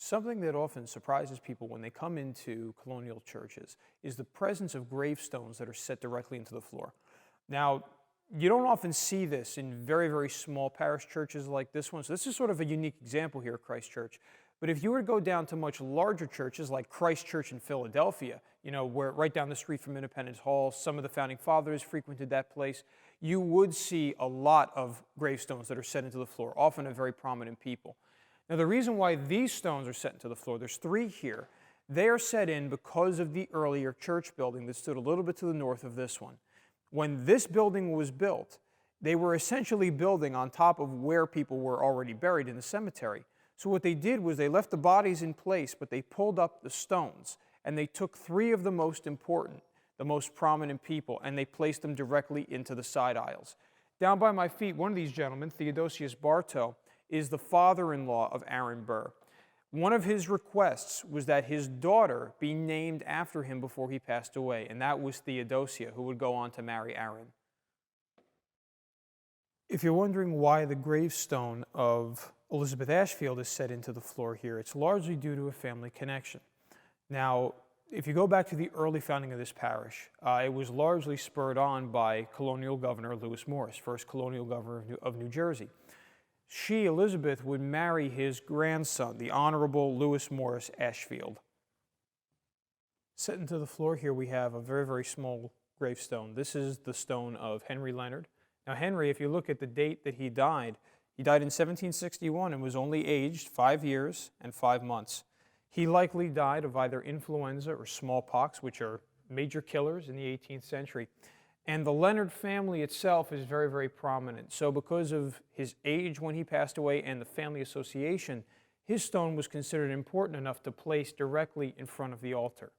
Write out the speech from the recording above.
Something that often surprises people when they come into colonial churches is the presence of gravestones that are set directly into the floor. Now, you don't often see this in very, very small parish churches like this one, so this is sort of a unique example here at Christ Church. But if you were to go down to much larger churches like Christ Church in Philadelphia, where right down the street from Independence Hall, some of the founding fathers frequented that place, you would see a lot of gravestones that are set into the floor, often of very prominent people. Now, the reason why these stones are set into the floor, there's 3 here, they are set in because of the earlier church building that stood a little bit to the north of this one. When this building was built, they were essentially building on top of where people were already buried in the cemetery. So what they did was they left the bodies in place, but they pulled up the stones, and they took 3 of the most important, the most prominent people, and they placed them directly into the side aisles. Down by my feet, one of these gentlemen, Theodosius Bartow, is the father-in-law of Aaron Burr. One of his requests was that his daughter be named after him before he passed away, and that was Theodosia, who would go on to marry Aaron. If you're wondering why the gravestone of Elizabeth Ashfield is set into the floor here, it's largely due to a family connection. Now, if you go back to the early founding of this parish, it was largely spurred on by colonial governor Lewis Morris, first colonial governor of New Jersey. She, Elizabeth, would marry his grandson, the Honorable Lewis Morris Ashfield. Set into the floor here we have a very, very small gravestone. This is the stone of Henry Leonard. Now Henry, if you look at the date that he died in 1761 and was only aged 5 years and 5 months. He likely died of either influenza or smallpox, which are major killers in the 18th century. And the Leonard family itself is very, very prominent. So because of his age when he passed away and the family association, his stone was considered important enough to place directly in front of the altar.